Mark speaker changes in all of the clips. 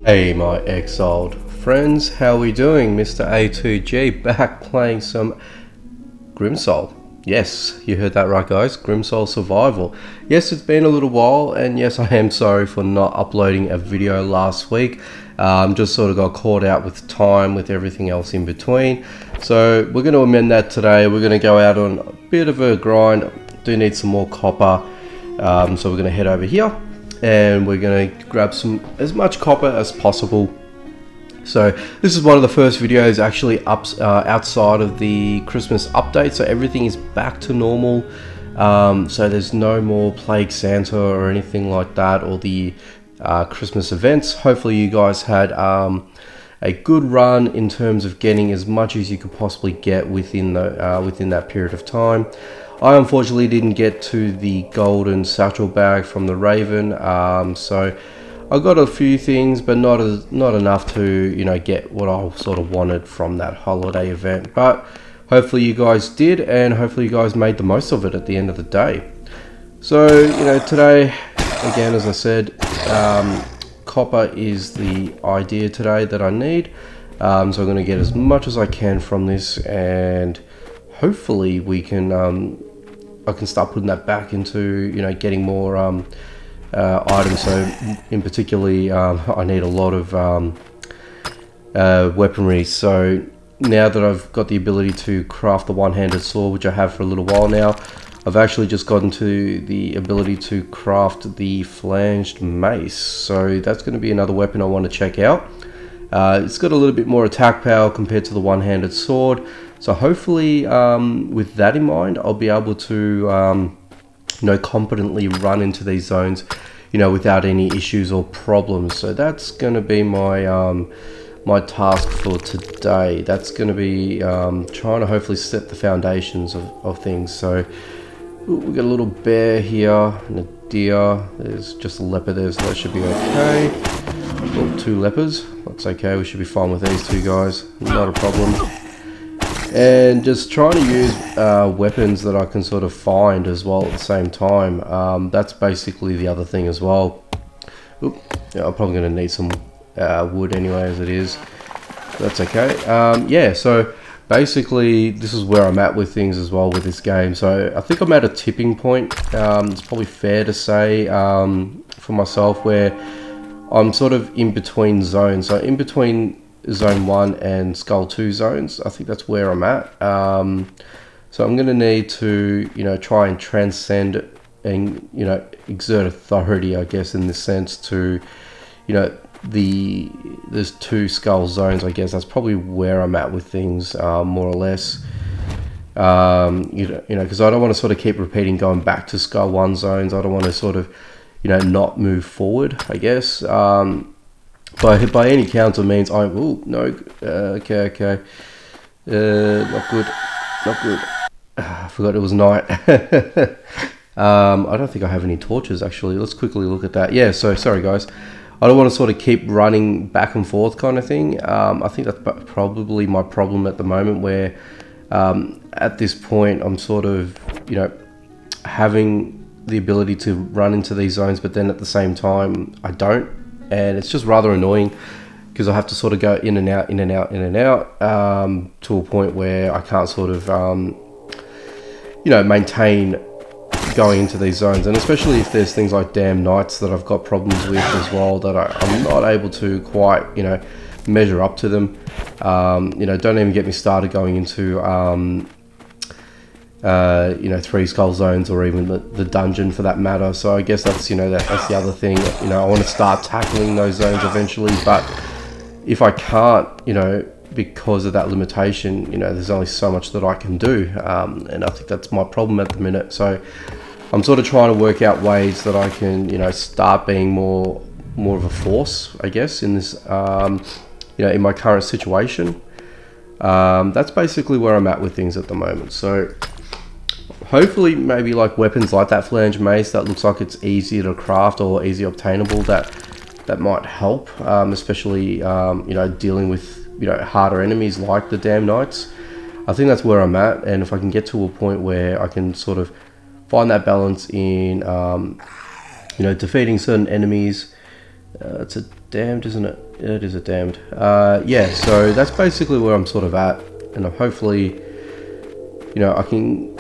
Speaker 1: Hey my exiled friends, how we doing? Mr. A2G back playing some Grimsoul. Yes, you heard that right guys, Grimsoul Survival. Yes, it's been a little while, and yes, I am sorry for not uploading a video last week. Just sort of got caught out with time with everything else in between. So we're going to amend that today. We're going to go out on a bit of a grind. Do need some more copper, so we're going to head over here and we're going to grab as much copper as possible. So this is one of the first videos actually outside of the Christmas update, so everything is back to normal. So there's no more Plague Santa or anything like that, or the Christmas events. Hopefully you guys had a good run in terms of getting as much as you could possibly get within that period of time. I unfortunately didn't get to the golden satchel bag from the Raven, so I got a few things, but not enough to get what I sort of wanted from that holiday event. But hopefully you guys did, and hopefully you guys made the most of it at the end of the day. So today, again, as I said, copper is the idea today that I need. So I'm going to get as much as I can from this, and hopefully we can I can start putting that back into getting more items. So in particularly I need a lot of weaponry. So now that I've got the ability to craft the one-handed sword, which I have for a little while now, I've actually just gotten to the ability to craft the flanged mace. So that's going to be another weapon I want to check out. It's got a little bit more attack power compared to the one-handed sword. So hopefully with that in mind, I'll be able to competently run into these zones without any issues or problems. So that's going to be my my task for today. That's going to be trying to hopefully set the foundations of things. So we've got a little bear here and a deer. There's just a leopard there, so that should be okay. Oh, two leopards. That's okay. We should be fine with these two guys. Not a problem. And just trying to use weapons that I can sort of find as well at the same time. That's basically the other thing as well. Oop, yeah, I'm probably going to need some wood anyway as it is. That's okay. Yeah, so basically this is where I'm at with things as well with this game. So I think I'm at a tipping point. It's probably fair to say for myself, where I'm sort of in between zones. So in between Zone 1 and Skull 2 zones, I think that's where I'm at. So I'm going to need to try and transcend and exert authority, I guess, in the sense to there's two Skull zones. I guess that's probably where I'm at with things, more or less. Because I don't want to sort of keep repeating going back to Skull 1 zones. I don't want to sort of not move forward, I guess. By any count of means, okay. Not good. I forgot it was night. I don't think I have any torches actually. Let's quickly look at that. Yeah, so sorry guys. I don't want to sort of keep running back and forth kind of thing. I think that's probably my problem at the moment, where at this point I'm sort of having the ability to run into these zones, but then at the same time I don't. And it's just rather annoying because I have to sort of go in and out to a point where I can't sort of maintain going into these zones. And especially if there's things like damn knights that I've got problems with as well, that I'm not able to quite measure up to them. Don't even get me started going into 3 skull zones, or even the dungeon for that matter. So I guess that's that's the other thing. I want to start tackling those zones eventually, but if I can't, because of that limitation, there's only so much that I can do, and I think that's my problem at the minute. So I'm sort of trying to work out ways that I can start being more of a force, I guess, in this in my current situation. That's basically where I'm at with things at the moment. So hopefully maybe like weapons like that flange mace that looks like it's easier to craft or easy obtainable, that might help, especially dealing with harder enemies like the damn knights. I think that's where I'm at, and if I can get to a point where I can sort of find that balance in defeating certain enemies It's a damned, isn't it? It is a damned. Yeah, so that's basically where I'm sort of at, and I'm hopefully, you know, I can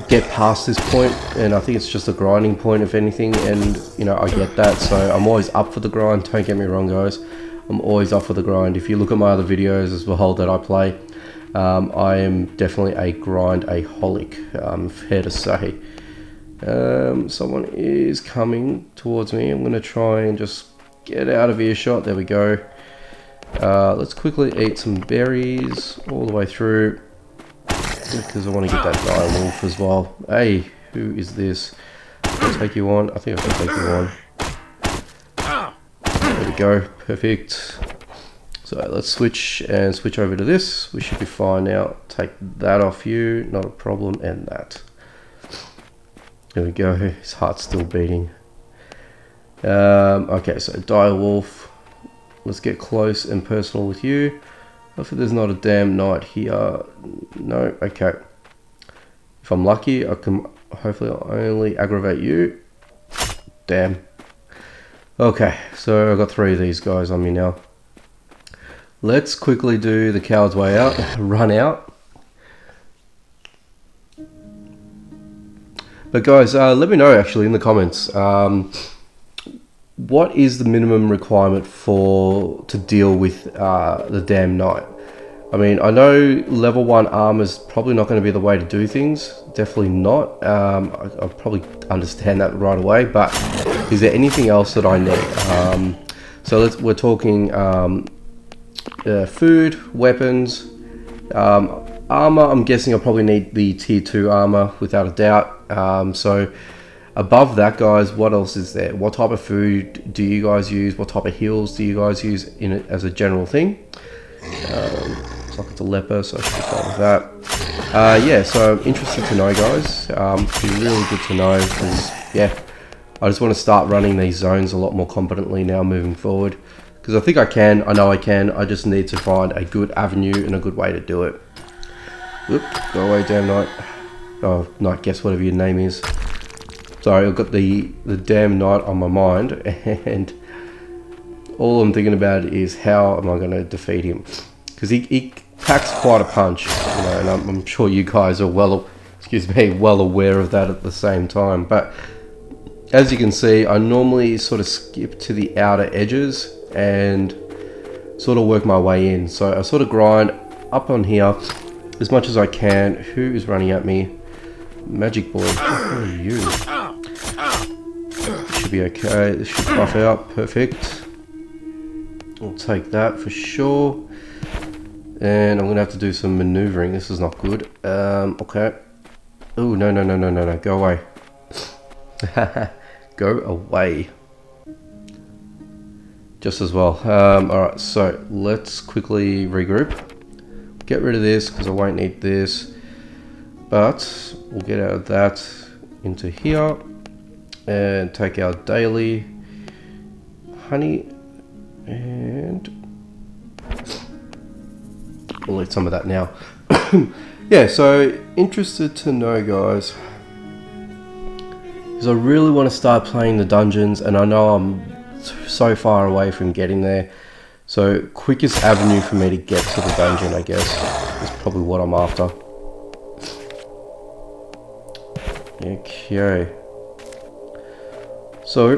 Speaker 1: get past this point, and I think it's just a grinding point if anything, and you know, I get that, so I'm always up for the grind. Don't get me wrong, guys, I'm always up for the grind. If you look at my other videos as well that I play, I am definitely a grind-aholic, fair to say. Someone is coming towards me. I'm going to try and just get out of earshot. There we go. Let's quickly eat some berries all the way through, because I want to get that dire wolf as well. Hey, who is this? I'll take you on. I think I can take you on. There we go. Perfect. So let's switch over to this. We should be fine now. Take that off you. Not a problem. And that. There we go. His heart's still beating. Okay, so dire wolf. Let's get close and personal with you. Hopefully there's not a damn knight here. No, okay. If I'm lucky, I can hopefully only aggravate you. Damn. Okay, so I've got 3 of these guys on me now. Let's quickly do the coward's way out. Run out. But guys, let me know actually in the comments. What is the minimum requirement to deal with the damn knight? I mean, I know level 1 armor is probably not going to be the way to do things. Definitely not. I probably understand that right away. But is there anything else that I need? So we're talking food, weapons, armor. I'm guessing I'll probably need the tier 2 armor without a doubt. So above that, guys, what else is there? What type of food do you guys use? What type of heals do you guys use in it as a general thing? Looks like it's a leper, so I should be fine with that. Yeah, so I'm interested to know, guys. It'd be really good to know, because yeah, I just want to start running these zones a lot more competently now moving forward, because I think I can. I know I can. I just need to find a good avenue and a good way to do it. Whoop, go away, damn knight. Oh, knight, guess whatever your name is. Sorry, I've got the damn knight on my mind, and all I'm thinking about is how am I going to defeat him, because he packs quite a punch, you know, and I'm sure you guys are well aware of that at the same time. But as you can see, I normally sort of skip to the outer edges and sort of work my way in. So I sort of grind up on here as much as I can. Who is running at me? Magic boy. Who are you? Should be okay. This should buff out. Perfect. I'll take that for sure. And I'm going to have to do some maneuvering. This is not good. Okay. Oh, no. Go away. Go away. Just as well. Alright, so let's quickly regroup. Get rid of this, because I won't need this. But we'll get out of that into here. And take our daily honey. And we'll eat some of that now. Yeah, so interested to know, guys, because I really want to start playing the dungeons, and I know I'm so far away from getting there. So quickest avenue for me to get to the dungeon, I guess, is probably what I'm after. Okay. So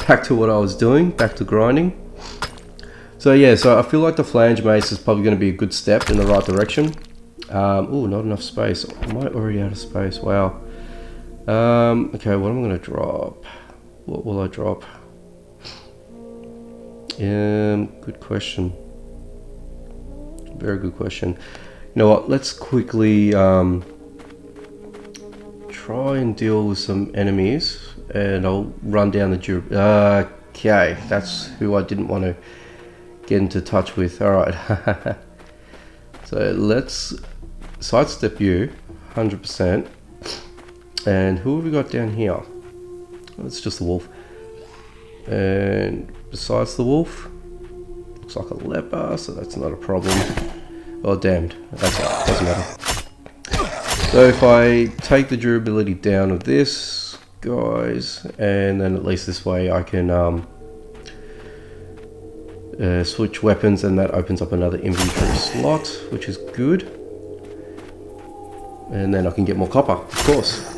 Speaker 1: back to what I was doing, back to grinding. So yeah, so I feel like the flange mace is probably going to be a good step in the right direction. Oh, not enough space. Am I already out of space? Wow. Okay, what am I going to drop? What will I drop? Good question. Very good question. You know what? Let's quickly try and deal with some enemies, and I'll run down the okay, that's who I didn't want to get into touch with. Alright. So let's sidestep you 100%. And who have we got down here? Oh, it's just the wolf. And besides the wolf, looks like a leper, so that's not a problem. Oh, damned. That's alright, doesn't matter. So if I take the durability down of this, guys, and then at least this way I can Switch weapons, and that opens up another inventory slot, which is good. And then I can get more copper, of course.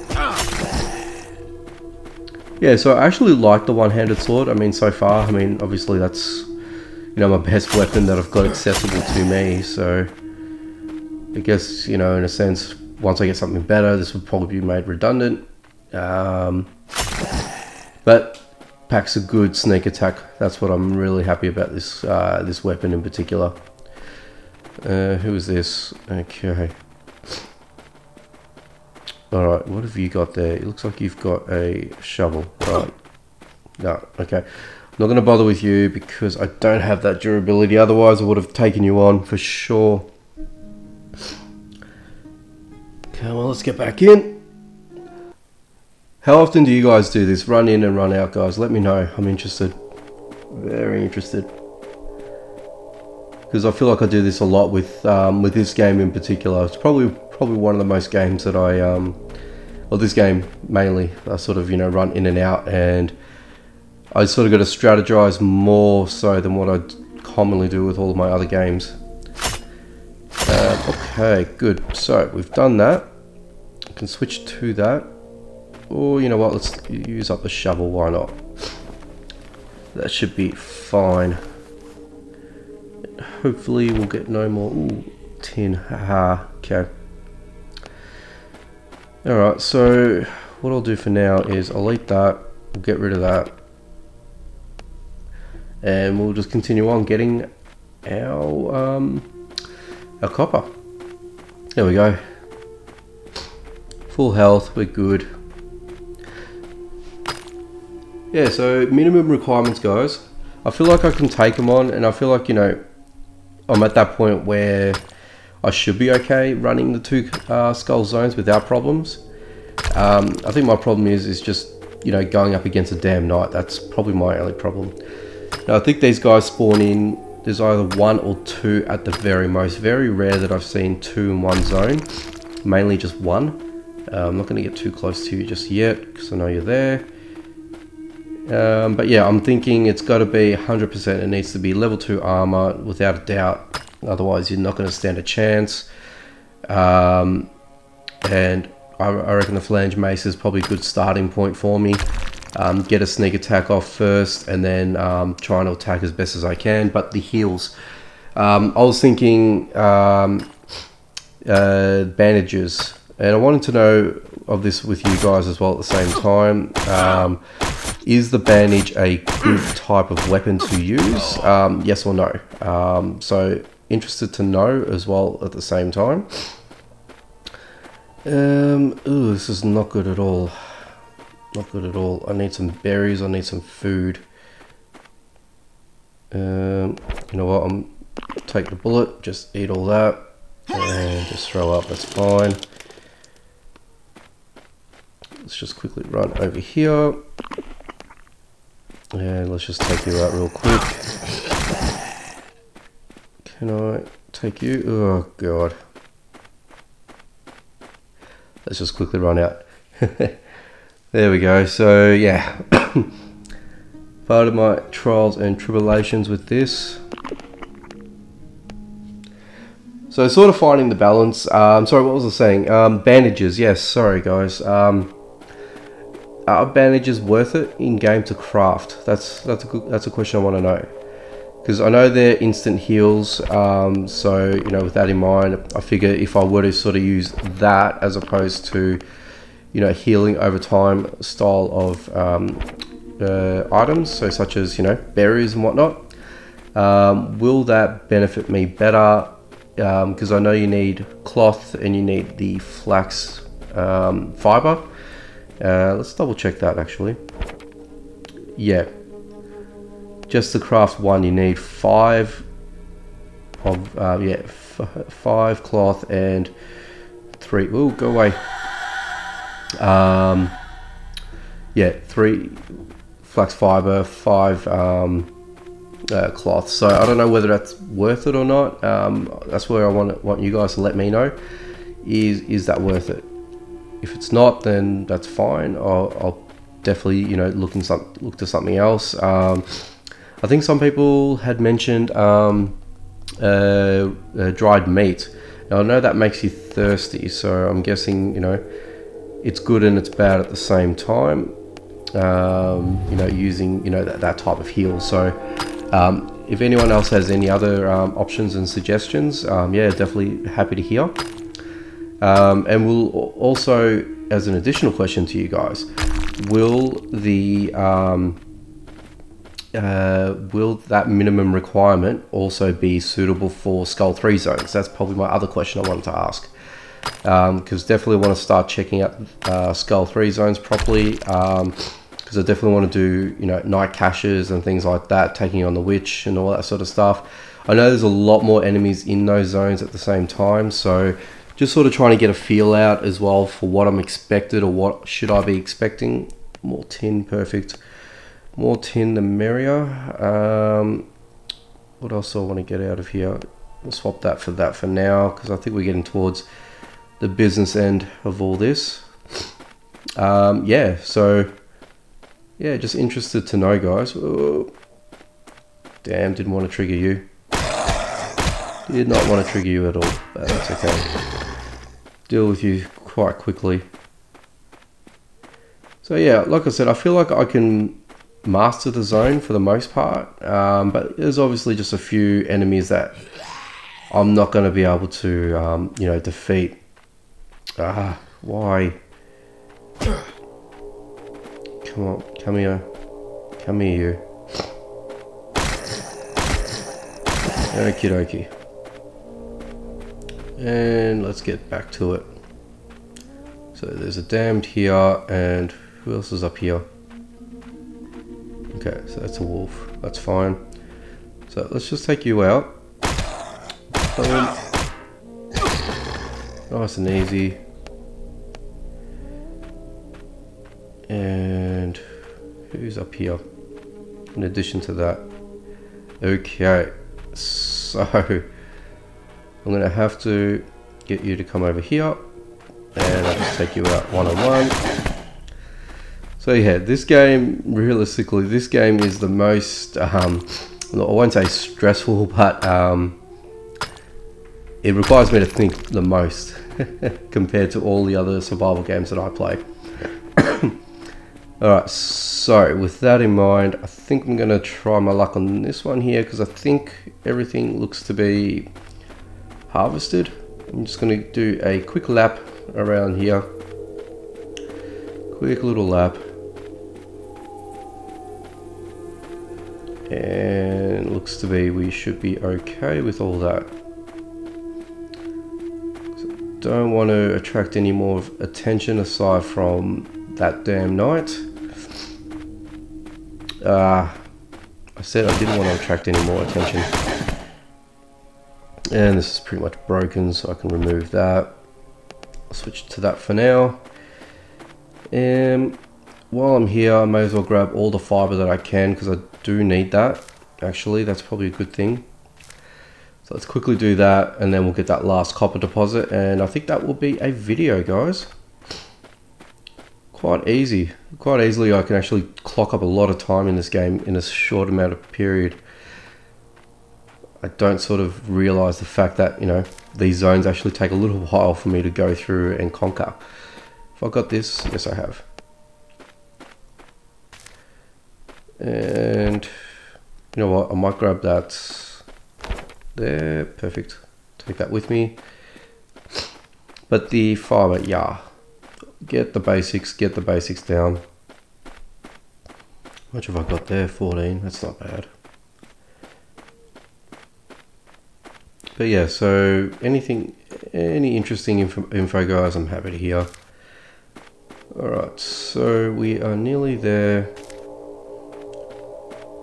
Speaker 1: Yeah, so I actually like the one-handed sword. I mean, so far, I mean, obviously that's, you know, my best weapon that I've got accessible to me. So I guess, you know, in a sense, once I get something better, this would probably be made redundant. But packs a good sneak attack. That's what I'm really happy about this this weapon in particular. Who is this? Okay. Alright, what have you got there? It looks like you've got a shovel. Right. No, okay. I'm not going to bother with you because I don't have that durability. Otherwise, I would have taken you on for sure. Come on, let's get back in. How often do you guys do this? Run in and run out, guys. Let me know. I'm interested. Very interested. Because I feel like I do this a lot with this game in particular. It's probably one of the most games that I well, this game mainly, I sort of, you know, run in and out, and I sort of got to strategize more so than what I commonly do with all of my other games. Okay, good. So we've done that. I can switch to that. Or you know what? Let's use up the shovel. Why not? That should be fine. Hopefully we'll get no more. Ooh, tin. Haha. Okay. Alright, so what I'll do for now is I'll eat that, we'll get rid of that, and we'll just continue on getting our copper. There we go. Full health, we're good. Yeah, so minimum requirements, guys. I feel like I can take them on, and I feel like, you know, I'm at that point where I should be okay running the 2 skull zones without problems. I think my problem is just, you know, going up against a damn knight. That's probably my only problem. Now, I think these guys spawn in, there's either 1 or 2 at the very most. Very rare that I've seen 2 in one zone, mainly just 1. I'm not going to get too close to you just yet because I know you're there. But yeah, I'm thinking it's got to be 100%. It needs to be level 2 armor without a doubt. Otherwise, you're not going to stand a chance. And I reckon the flange mace is probably a good starting point for me. Get a sneak attack off first, and then trying to attack as best as I can. But the heals, I was thinking bandages, and I wanted to know of this with you guys as well at the same time. Is the bandage a good type of weapon to use? Yes or no? So interested to know as well at the same time. Ooh, this is not good at all. Not good at all. I need some berries. I need some food. You know what? I'm take the bullet. Just eat all that and just throw up. That's fine. Let's just quickly run over here. And let's just take you out real quick. Can I take you? Oh god. Let's just quickly run out. There we go. So yeah. Part of my trials and tribulations with this. So sort of finding the balance. Sorry, what was I saying? Bandages, yes, sorry guys. Are bandages worth it in game to craft? That's a question I want to know, because I know they're instant heals. So you know, with that in mind, I figure if I were to sort of use that as opposed to, you know, healing over time style of items, so such as, you know, berries and whatnot, will that benefit me better? Because I know you need cloth and you need the flax fiber. Let's double check that actually. Yeah, just to craft one you need 5 of 5 cloth and 3. Oh, go away. Yeah, 3 flax fiber, 5 cloth. So I don't know whether that's worth it or not. That's where I want you guys to let me know. Is that worth it? If it's not, then that's fine. I'll definitely, you know, look to something else. I I think some people had mentioned dried meat. Now I know that makes you thirsty, so I'm guessing, you know, it's good and it's bad at the same time. You know, using, you know, that type of heal. So if anyone else has any other options and suggestions, yeah, definitely happy to hear. And we'll also, as an additional question to you guys, will that minimum requirement also be suitable for Skull 3 zones? That's probably my other question I wanted to ask, because definitely want to start checking out Skull 3 zones properly, because I definitely want to do, you know, night caches and things like that, taking on the witch and all that sort of stuff. I know there's a lot more enemies in those zones at the same time, so just sort of trying to get a feel out as well for what I'm expected, or what should I be expecting. More tin, perfect. More tin, the merrier. What else do I want to get out of here? We'll swap that for now, because I think we're getting towards the business end of all this. Yeah, so yeah, just interested to know, guys. Oh, damn, didn't want to trigger you. Did not want to trigger you at all, but that's okay. Deal with you quite quickly. So yeah, like I said, I feel like I can master the zone for the most part, but there's obviously just a few enemies that I'm not going to be able to, you know, defeat. Why? Come on, come here. Come here, you. Okie dokie. And let's get back to it. So there's a damned here, and who else is up here? Okay, so that's a wolf. That's fine. So let's just take you out. Boom. Nice and easy. And who's up here in addition to that? Okay, so I'm gonna have to get you to come over here, and I'll just take you out one-on-one. So yeah, this game, realistically, this game is the most, I won't say stressful, but it requires me to think the most compared to all the other survival games that I play. Alright, so with that in mind, I think I'm going to try my luck on this one here, because I think everything looks to be harvested. I'm just going to do a quick lap around here. Quick little lap. And looks to be we should be okay with all that. So don't want to attract any more attention aside from that damn knight. I said I didn't want to attract any more attention. And this is pretty much broken, so I can remove that. I'll switch to that for now. And while I'm here, I may as well grab all the fiber that I can, because I do need that. Actually, that's probably a good thing. So let's quickly do that, and then we'll get that last copper deposit, and I think that will be a video, guys. Quite easy. Quite easily I can actually clock up a lot of time in this game in a short amount of period. I don't sort of realize the fact that, you know, these zones actually take a little while for me to go through and conquer. If I got this, yes I have. And you know what, I might grab that there. Perfect. Take that with me. But the fiber, yeah, get the basics down. How much have I got there? 14. That's not bad. But yeah, so any interesting info, guys, I'm happy to hear. Alright, so we are nearly there.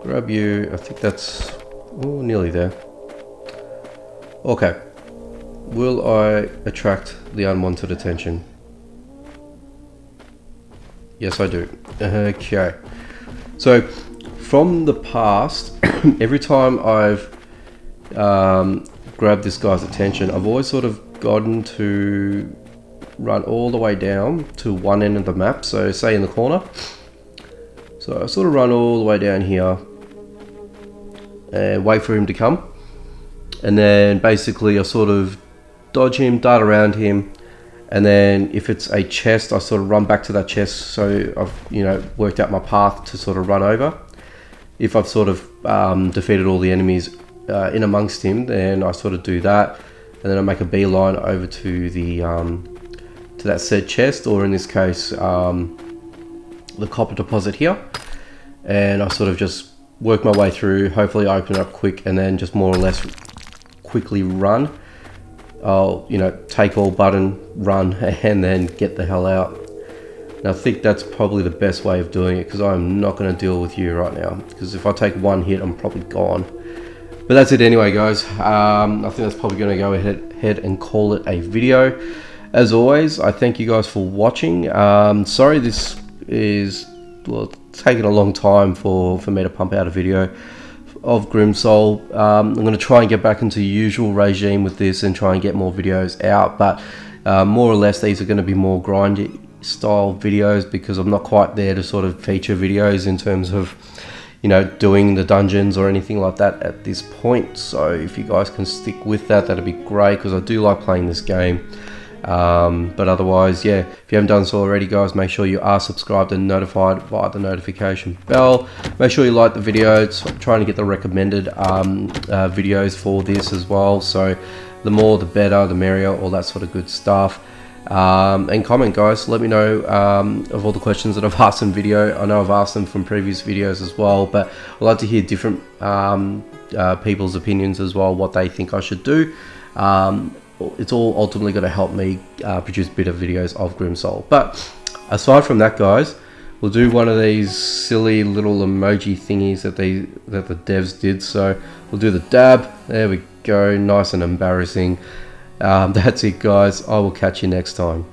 Speaker 1: Grab you, I think that's nearly there. Okay, will I attract the unwanted attention? Yes, I do. Okay, so from the past, every time I've grabbed this guy's attention, I've always sort of gotten to run all the way down to one end of the map, so say in the corner. So I sort of run all the way down here, and wait for him to come, and then basically I sort of dodge him, dart around him, and then if it's a chest, I sort of run back to that chest, so I've worked out my path to sort of run over. If I've sort of defeated all the enemies in amongst him, then I sort of do that, and then I make a beeline over to the to that said chest, or in this case the copper deposit here, and I sort of just work my way through. Hopefully I open it up quick, and then just more or less quickly run. I'll take all button, run, and then get the hell out. And I think that's probably the best way of doing it, because I'm not going to deal with you right now, because if I take one hit I'm probably gone. But that's it anyway, guys. I think that's probably going to go ahead and call it a video. As always, I thank you guys for watching. Sorry this is taking a long time for me to pump out a video of Grimsoul. I'm going to try and get back into the usual regime with this and try and get more videos out, but more or less these are going to be more grindy style videos, because I'm not quite there to sort of feature videos in terms of doing the dungeons or anything like that at this point. So if you guys can stick with that, that'd be great, because I do like playing this game. But otherwise, yeah, if you haven't done so already, guys, make sure you are subscribed and notified via the notification bell. Make sure you like the video. It's trying to get the recommended videos for this as well, so the more the better, the merrier, all that sort of good stuff. And comment, guys, let me know of all the questions that I've asked in video. I know I've asked them from previous videos as well, but I'd like to hear different people's opinions as well, what they think I should do. It's all ultimately going to help me produce better videos of Grimsoul. But aside from that, guys, we'll do one of these silly little emoji thingies that the devs did. So we'll do the dab. There we go, nice and embarrassing. That's it, guys. I will catch you next time.